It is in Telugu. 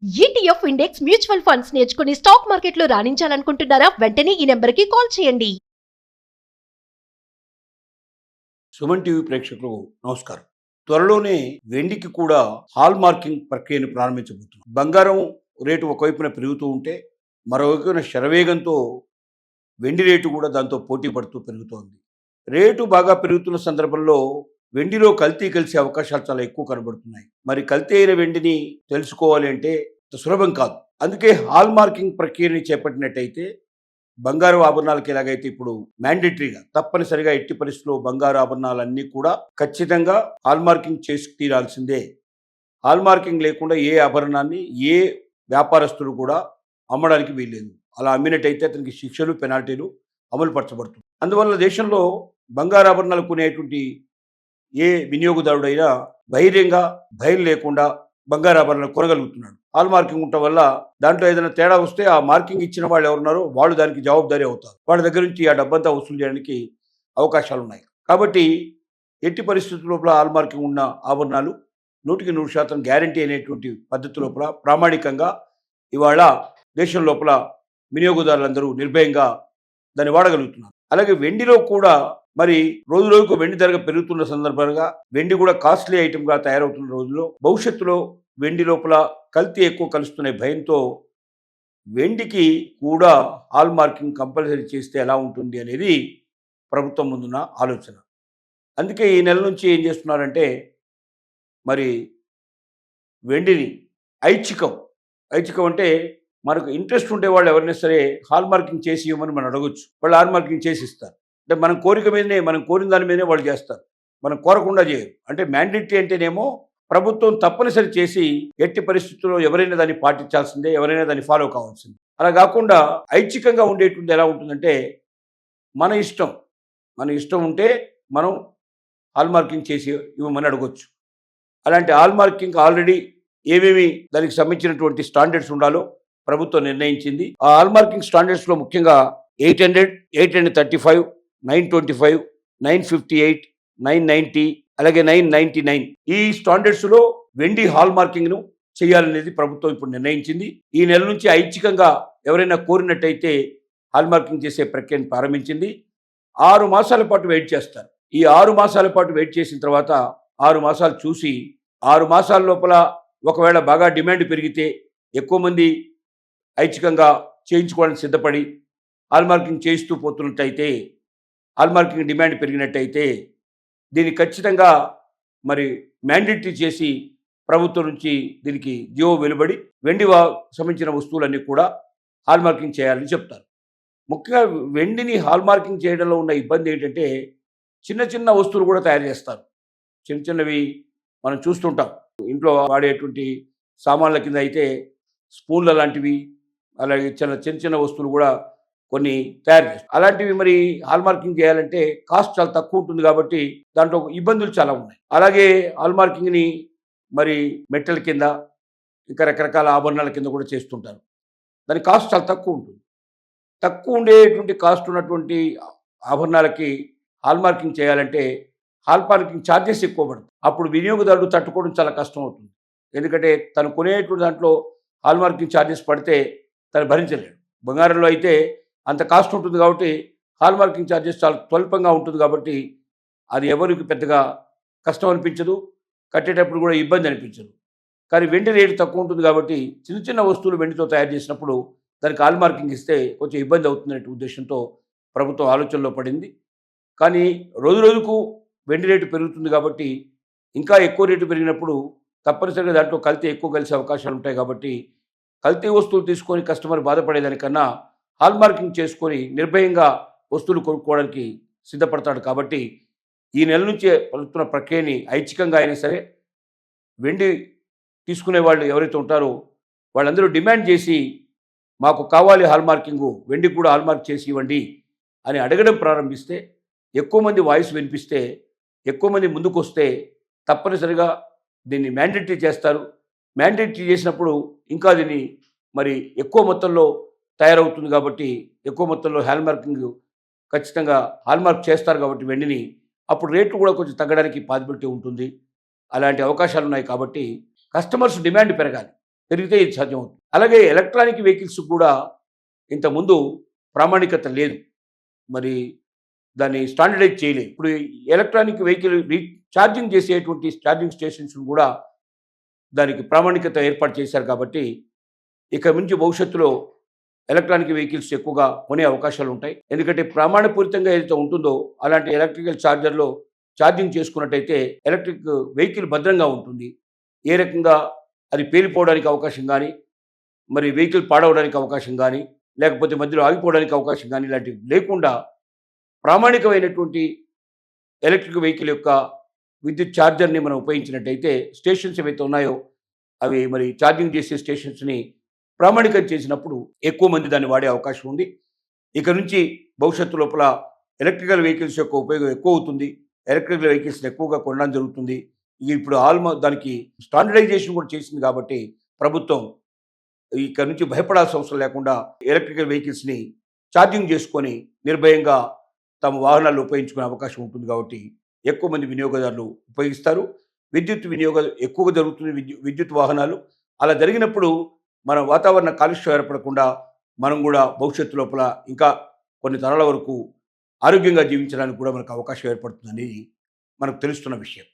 ఈటీఎఫ్ ఇండెక్స్ మ్యూచువల్ ఫండ్స్ నేర్చుకుని స్టాక్ మార్కెట్లో రాణించాలనుకుంటున్నారా? వెంటనే ఈ నెంబర్కి కాల్ చేయండి. సుమన్ టీవీ ప్రేక్షకులకు నమస్కారం. త్వరలోనే వెండికి కూడా హాల్ మార్కింగ్ ప్రక్రియను ప్రారంభించబోతున్నాం. బంగారం రేటు ఒకవైపున పెరుగుతూ ఉంటే మరోవైపున శరవేగంతో వెండి రేటు కూడా దాంతో పోటీ పడుతూ పెరుగుతోంది. రేటు బాగా పెరుగుతున్న సందర్భంలో వెండిలో కల్తీ కలిసే అవకాశాలు చాలా ఎక్కువ కనబడుతున్నాయి. మరి కల్తీ అయిన వెండిని తెలుసుకోవాలి అంటే సులభం కాదు. అందుకే హాల్ మార్కింగ్ ప్రక్రియని చేపట్టినట్టయితే బంగారు ఆభరణాలకి ఎలాగైతే ఇప్పుడు మ్యాండేటరీగా తప్పనిసరిగా ఎట్టి పరిస్థితుల్లో బంగారు ఆభరణాలన్నీ కూడా ఖచ్చితంగా హాల్ మార్కింగ్ చేసి తీరాల్సిందే. హాల్ మార్కింగ్ లేకుండా ఏ ఆభరణాన్ని ఏ వ్యాపారస్తుడు కూడా అమ్మడానికి వీల్లేదు. అలా అమ్మినట్టయితే అతనికి శిక్షలు పెనాల్టీలు అమలు పరచబడుతుంది. అందువల్ల దేశంలో బంగారు ఆభరణాలు కొనేటువంటి ఏ వినియోగదారుడైనా ధైర్యంగా భయం లేకుండా బంగారు ఆభరణాలు కొనగలుగుతున్నాడు. హాల్ మార్కింగ్ ఉండటం వల్ల దాంట్లో ఏదైనా తేడా వస్తే ఆ మార్కింగ్ ఇచ్చిన వాళ్ళు ఎవరున్నారో వాళ్ళు దానికి జవాబుదారీ అవుతారు. వాళ్ళ దగ్గర నుంచి ఆ డబ్బంతా వసూలు చేయడానికి అవకాశాలు ఉన్నాయి. కాబట్టి ఎట్టి పరిస్థితుల లోపల హాల్ మార్కింగ్ ఉన్న ఆభరణాలు 100% గ్యారంటీ అనేటువంటి పద్ధతి లోపల ప్రామాణికంగా ఇవాళ దేశం లోపల వినియోగదారులందరూ నిర్భయంగా దాన్ని వాడగలుగుతున్నారు. అలాగే వెండిలో కూడా మరి రోజు రోజుకు వెండి ధర పెరుగుతున్న సందర్భంగా వెండి కూడా కాస్ట్లీ ఐటమ్గా తయారవుతున్న రోజుల్లో భవిష్యత్తులో వెండి లోపల కల్తీ ఎక్కువ కలుస్తున్న భయంతో వెండికి కూడా హాల్ మార్కింగ్ కంపల్సరీ చేస్తే ఎలా ఉంటుంది అనేది ప్రభుత్వం ముందున్న ఆలోచన. అందుకే ఈ నెల నుంచి ఏం చేస్తున్నారంటే మరి వెండిని ఐచ్ఛికం అంటే మనకు ఇంట్రెస్ట్ ఉండే వాళ్ళు ఎవరైనా సరే హాల్ మార్కింగ్ చేసి ఇవ్వమని మనం అడగొచ్చు. వాళ్ళు హాల్ మార్కింగ్ చేసి ఇస్తారు. అంటే మనం కోరిక మీదనే మనం కోరిన దాని మీదనే వాళ్ళు చేస్తారు. మనం కోరకుండా చేయరు. అంటే మ్యాండేటరీ అంటేనేమో ప్రభుత్వం తప్పనిసరి చేసి ఎట్టి పరిస్థితుల్లో ఎవరైనా దాన్ని పాటించాల్సిందే, ఎవరైనా దాన్ని ఫాలో కావాల్సిందే. అలా కాకుండా ఐచ్ఛికంగా ఉండేటువంటి ఎలా ఉంటుందంటే మన ఇష్టం ఉంటే మనం హాల్ మార్కింగ్ చేసి ఇవ్వమని అడగొచ్చు. అలాంటి హాల్ మార్కింగ్ ఆల్రెడీ ఏమేమి దానికి సంబంధించినటువంటి స్టాండర్డ్స్ ఉండాలో ప్రభుత్వం నిర్ణయించింది. ఆ హాల్ మార్కింగ్ స్టాండర్డ్స్లో ముఖ్యంగా 800, 835, 925, 958, 990 అలాగే 999 ఈ స్టాండర్డ్స్లో వెండి హాల్ మార్కింగ్ను చేయాలనేది ప్రభుత్వం ఇప్పుడు నిర్ణయించింది. ఈ నెల నుంచి ఐచ్ఛికంగా ఎవరైనా కోరినట్టయితే హాల్ మార్కింగ్ చేసే ప్రక్రియను ప్రారంభించింది. 6 మాసాల పాటు వెయిట్ చేస్తారు. ఈ 6 మాసాల పాటు వెయిట్ చేసిన తర్వాత 6 మాసాలు చూసి 6 మాసాల లోపల ఒకవేళ బాగా డిమాండ్ పెరిగితే ఎక్కువ మంది ఐచ్ఛికంగా చేయించుకోవడానికి సిద్ధపడి హాల్ మార్కింగ్ చేయిస్తూ పోతున్నట్టయితే హాల్ మార్కింగ్ డిమాండ్ పెరిగినట్టయితే దీన్ని ఖచ్చితంగా మరి మ్యాండేటరీ చేసి ప్రభుత్వం నుంచి దీనికి జీవో వెలువడి వెండి సంబంధించిన వస్తువులన్నీ కూడా హాల్ మార్కింగ్ చేయాలని చెప్తారు. ముఖ్యంగా వెండిని హాల్ మార్కింగ్ చేయడంలో ఉన్న ఇబ్బంది ఏంటంటే చిన్న చిన్న వస్తువులు కూడా తయారు చేస్తారు. చిన్నవి మనం చూస్తుంటాం. ఇంట్లో వాడేటువంటి సామాన్ల కింద అయితే స్పూన్ల లాంటివి అలాగే చిన్న వస్తువులు కూడా కొన్ని తయారు చేస్తారు. అలాంటివి మరి హాల్ మార్కింగ్ చేయాలంటే కాస్ట్ చాలా తక్కువ ఉంటుంది కాబట్టి దాంట్లో ఇబ్బందులు చాలా ఉన్నాయి. అలాగే హాల్ మార్కింగ్ని మరి మెట్టల కింద ఇంకా రకరకాల ఆభరణాల కింద కూడా చేస్తుంటారు. దాని కాస్ట్ చాలా తక్కువ ఉంటుంది. తక్కువ ఉండేటువంటి కాస్ట్ ఉన్నటువంటి ఆభరణాలకి హాల్ మార్కింగ్ చేయాలంటే హాల్ మార్కింగ్ ఛార్జెస్ ఎక్కువ పడుతుంది. అప్పుడు వినియోగదారుడు తట్టుకోవడం చాలా కష్టం అవుతుంది. ఎందుకంటే తను కొనేటువంటి దాంట్లో హాల్ మార్కింగ్ ఛార్జెస్ పడితే తను భరించలేడు. బంగారంలో అయితే అంత కాస్ట్ ఉంటుంది కాబట్టి హాల్ మార్కింగ్ ఛార్జెస్ చాలా స్వల్పంగా ఉంటుంది కాబట్టి అది ఎవరికి పెద్దగా కష్టం అనిపించదు, కట్టేటప్పుడు కూడా ఇబ్బంది అనిపించదు. కానీ వెండి రేటు తక్కువ ఉంటుంది కాబట్టి చిన్న వస్తువులు వెండితో తయారు చేసినప్పుడు దానికి హాల్ మార్కింగ్ ఇస్తే కొంచెం ఇబ్బంది అవుతుందనే ఉద్దేశంతో ప్రభుత్వం ఆలోచనలో పడింది. కానీ రోజుకు వెండి రేటు పెరుగుతుంది కాబట్టి ఇంకా ఎక్కువ రేటు పెరిగినప్పుడు తప్పనిసరిగా దాంట్లో కల్తీ ఎక్కువ కలిసే అవకాశాలు ఉంటాయి. కాబట్టి కల్తీ వస్తువులు తీసుకొని కస్టమర్ బాధపడేదానికన్నా హాల్ మార్కింగ్ చేసుకొని నిర్భయంగా వస్తువులు కొనుక్కోవడానికి సిద్ధపడతాడు. కాబట్టి ఈ నెల నుంచే పలుకుతున్న ప్రక్రియని ఐచ్ఛికంగా అయినా సరే వెండి తీసుకునే వాళ్ళు ఎవరైతే ఉంటారో వాళ్ళందరూ డిమాండ్ చేసి మాకు కావాలి హాల్ మార్కింగు, వెండికి కూడా హాల్ మార్క్ చేసి ఇవ్వండి అని అడగడం ప్రారంభిస్తే ఎక్కువ మంది వాయిస్ వినిపిస్తే ఎక్కువ మంది ముందుకు వస్తే తప్పనిసరిగా దీన్ని మ్యాండేటరీ చేస్తారు. మ్యాండేటరీ చేసినప్పుడు ఇంకా దీన్ని మరి ఎక్కువ మొత్తంలో తయారవుతుంది కాబట్టి ఎక్కువ మొత్తంలో హాల్ మార్కింగ్ ఖచ్చితంగా హాల్ మార్క్ చేస్తారు కాబట్టి వెండిని అప్పుడు రేట్లు కూడా కొంచెం తగ్గడానికి పాసిబిలిటీ ఉంటుంది. అలాంటి అవకాశాలు ఉన్నాయి కాబట్టి కస్టమర్స్ డిమాండ్ పెరగాలి. పెరిగితే ఇది సాధ్యమవుతుంది. అలాగే ఎలక్ట్రానిక్ వెహికల్స్ కూడా ఇంతకుముందు ప్రామాణికత లేదు. మరి దాన్ని స్టాండర్డైజ్ చేయలేదు. ఇప్పుడు ఎలక్ట్రానిక్ వెహికల్ ఛార్జింగ్ చేసేటువంటి ఛార్జింగ్ స్టేషన్స్ కూడా దానికి ప్రామాణికత ఏర్పాటు చేశారు కాబట్టి ఇక నుంచి భవిష్యత్తులో ఎలక్ట్రానిక్ వెహికల్స్ ఎక్కువగా కొనే అవకాశాలు ఉంటాయి. ఎందుకంటే ప్రామాణపూరితంగా ఏదైతే ఉంటుందో అలాంటి ఎలక్ట్రికల్ ఛార్జర్లో ఛార్జింగ్ చేసుకున్నట్టయితే ఎలక్ట్రిక్ వెహికల్ భద్రంగా ఉంటుంది. ఏ రకంగా అది పేలిపోవడానికి అవకాశం కానీ, మరి వెహికల్ పాడవడానికి అవకాశం కానీ, లేకపోతే మధ్యలో ఆగిపోవడానికి అవకాశం కానీ ఇలాంటివి లేకుండా ప్రామాణికమైనటువంటి ఎలక్ట్రిక్ వెహికల్ యొక్క విద్యుత్ ఛార్జర్ని మనం ఉపయోగించినట్టయితే స్టేషన్స్ ఏవైతే ఉన్నాయో అవి మరి ఛార్జింగ్ చేసే స్టేషన్స్ని ప్రామాణికం చేసినప్పుడు ఎక్కువ మంది దాన్ని వాడే అవకాశం ఉంది. ఇక నుంచి భవిష్యత్తు లోపల ఎలక్ట్రికల్ వెహికల్స్ యొక్క ఉపయోగం ఎక్కువ అవుతుంది. ఎలక్ట్రికల్ వెహికల్స్ని ఎక్కువగా కొనడం జరుగుతుంది. ఇప్పుడు దానికి స్టాండర్డైజేషన్ కూడా చేసింది కాబట్టి ప్రభుత్వం ఇక నుంచి భయపడాల్సిన అవసరం లేకుండా ఎలక్ట్రికల్ వెహికల్స్ని ఛార్జింగ్ చేసుకొని నిర్భయంగా తమ వాహనాలు ఉపయోగించుకునే అవకాశం ఉంటుంది కాబట్టి ఎక్కువ మంది వినియోగదారులు ఉపయోగిస్తారు. విద్యుత్ వినియోగం ఎక్కువగా జరుగుతుంది. విద్యుత్ వాహనాలు అలా జరిగినప్పుడు మన వాతావరణ కాలుష్యం ఏర్పడకుండా మనం కూడా భవిష్యత్తు లోపల ఇంకా కొన్ని తరాల వరకు ఆరోగ్యంగా జీవించడానికి కూడా మనకు అవకాశం ఏర్పడుతుందనేది మనకు తెలుస్తున్న విషయం.